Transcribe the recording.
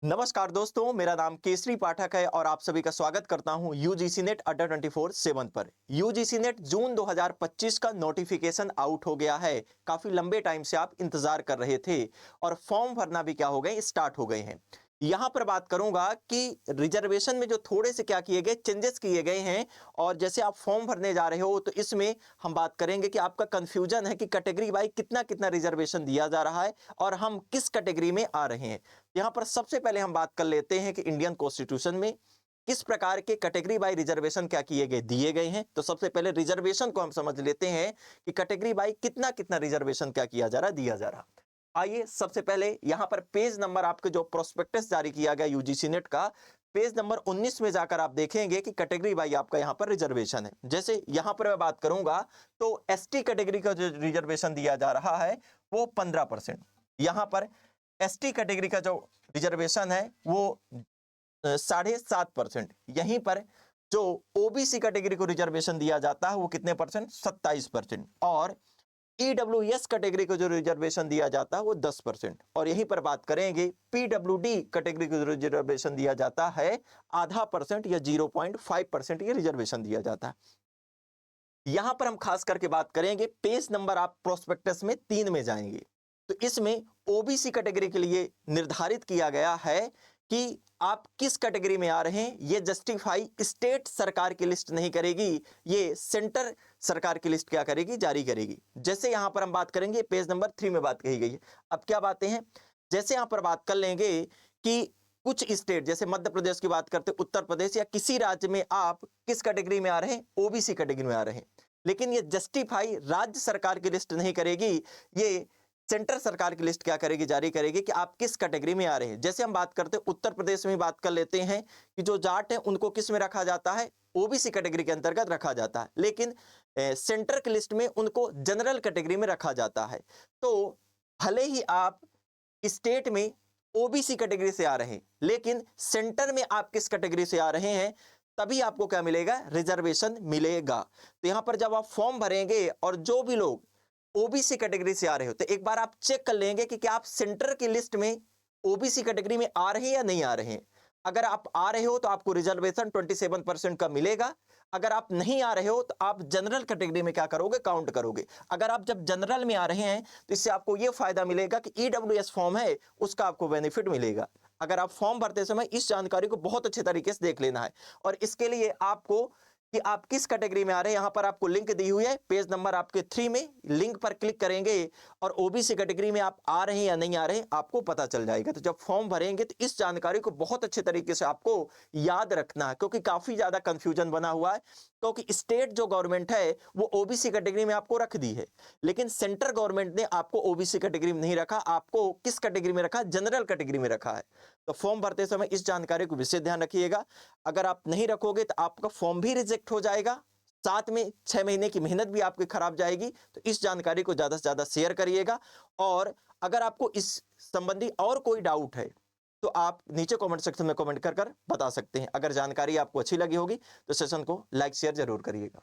नमस्कार दोस्तों, मेरा नाम केसरी पाठक है और आप सभी का स्वागत करता हूं यूजीसी नेट अड्डा 24/7 पर। यूजीसी नेट जून 2025 का नोटिफिकेशन आउट हो गया है। काफी लंबे टाइम से आप इंतजार कर रहे थे और फॉर्म भरना भी क्या हो गए, स्टार्ट हो गए हैं। यहां पर बात करूंगा कि रिजर्वेशन में जो थोड़े से क्या किए गए, चेंजेस किए गए हैं। और जैसे आप फॉर्म भरने जा रहे हो तो इसमें हम बात करेंगे कि आपका कंफ्यूजन है कि कैटेगरी वाइज कितना कितना रिजर्वेशन दिया जा रहा है और हम किस कैटेगरी में आ रहे हैं। यहां पर सबसे पहले हम बात कर लेते हैं कि इंडियन कॉन्स्टिट्यूशन में किस प्रकार के कैटेगरी बाय रिजर्वेशन क्या किए गए, दिए गए हैं। तो सबसे पहले रिजर्वेशन को हम समझ लेते हैं कि कैटेगरी बाय कितना कितना रिजर्वेशन क्या किया जा रहा, दिया जा रहा। आइए सबसे पहले यहां पर पेज नंबर, आपके जो प्रोस्पेक्टस जारी किया गया यूजीसी नेट का, पेज नंबर 19 में जाकर आप देखेंगे कि कैटेगरी वाई आपका यहां पर रिजर्वेशन है। जैसे यहां पर मैं बात करूंगा तो एसटी कैटेगरी का जो रिजर्वेशन दिया जा रहा है वो 15%। यहां पर एसटी कैटेगरी का जो रिजर्वेशन है वो 7.5%। यहीं पर जो ओबीसी कैटेगरी को रिजर्वेशन दिया जाता है वो कितने परसेंट, 27%। और ईडब्ल्यूएस कैटेगरी को जो रिजर्वेशन दिया जाता है वो 10%। और यहीं पर बात करेंगे पीडब्ल्यूडी कैटेगरी को रिजर्वेशन दिया जाता है 0.5% या 0.5% ये रिजर्वेशन दिया जाता है। यहां पर हम खास करके बात करेंगे, पेज नंबर आप प्रोस्पेक्टस में 3 में जाएंगे तो इसमें ओबीसी कैटेगरी के लिए निर्धारित किया गया है कि आप किस कैटेगरी में आ रहे हैं। ये जस्टिफाई स्टेट सरकार की लिस्ट नहीं करेगी, ये सेंटर सरकार की लिस्ट क्या करेगी, जारी करेगी। जैसे यहां पर हम बात करेंगे, पेज नंबर 3 में बात कही गई है। अब क्या बातें हैं, जैसे यहां पर बात कर लेंगे कि कुछ स्टेट, जैसे मध्य प्रदेश की बात करते, उत्तर प्रदेश या किसी राज्य में आप किस कैटेगरी में आ रहे हैं, ओबीसी कैटेगरी में आ रहे हैं। लेकिन ये जस्टिफाई राज्य सरकार की लिस्ट नहीं करेगी, ये सेंट्रल सरकार की लिस्ट क्या करेगी, जारी करेगी कि आप किस कैटेगरी में आ रहे हैं। जैसे हम बात करते हैं उत्तर प्रदेश में बात कर लेते हैं कि जो जाट है उनको किस में रखा जाता है, ओबीसी कैटेगरी के अंतर्गत रखा जाता है। लेकिन सेंटर की लिस्ट में उनको जनरल कैटेगरी में रखा जाता है। तो भले ही आप स्टेट में ओबीसी कैटेगरी से आ रहे हैं लेकिन सेंटर में आप किस कैटेगरी से आ रहे हैं, तभी आपको क्या मिलेगा, रिजर्वेशन मिलेगा। तो यहां पर जब आप फॉर्म भरेंगे और जो भी लोग ओबीसी कैटेगरी से आ रहे हो तो एक बार आप चेक कर लेंगे कि क्या आप सेंटर की लिस्ट में ओबीसी कैटेगरी में आ रहे हैं या नहीं आ रहे हैं। अगर आप आ रहे हो तो आपको रिजर्वेशन 27% का मिलेगा। अगर आप नहीं आ रहे हो तो आप जनरल कैटेगरी में क्या करोगे, काउंट करोगे। अगर आप जब जनरल में आ रहे हैं तो इससे आपको यह फायदा मिलेगा कि ईडब्ल्यूएस फॉर्म है उसका आपको बेनिफिट मिलेगा। अगर आप फॉर्म भरते समय इस जानकारी को बहुत अच्छे तरीके से देख लेना है। और इसके लिए आपको कि आप किस कैटेगरी में आ रहे हैं, यहां पर आपको लिंक दी हुई है, पेज नंबर आपके 3 में, लिंक पर क्लिक करेंगे और ओबीसी कैटेगरी में आप आ रहे हैं या नहीं आ रहे हैं आपको पता चल जाएगा। तो जब फॉर्म भरेंगे तो इस जानकारी को बहुत अच्छे तरीके से आपको याद रखना है, क्योंकि काफी ज्यादा कंफ्यूजन बना हुआ है। क्योंकि स्टेट जो गवर्नमेंट है वो ओबीसी कैटेगरी में आपको रख दी है, लेकिन सेंट्रल गवर्नमेंट ने आपको ओबीसी कैटेगरी में नहीं रखा, आपको किस कैटेगरी में रखा, जनरल कैटेगरी में रखा है। तो फॉर्म भरते समय इस जानकारी को विशेष ध्यान रखिएगा। अगर आप नहीं रखोगे तो आपका फॉर्म भी रिजेक्ट हो जाएगा, साथ में 6 महीने की मेहनत भी आपकी खराब जाएगी। तो इस जानकारी को ज्यादा से ज्यादा शेयर करिएगा। और अगर आपको इस संबंधी और कोई डाउट है तो आप नीचे कमेंट सेक्शन में कमेंट कर बता सकते हैं। अगर जानकारी आपको अच्छी लगी होगी तो सेशन को लाइक शेयर जरूर करिएगा।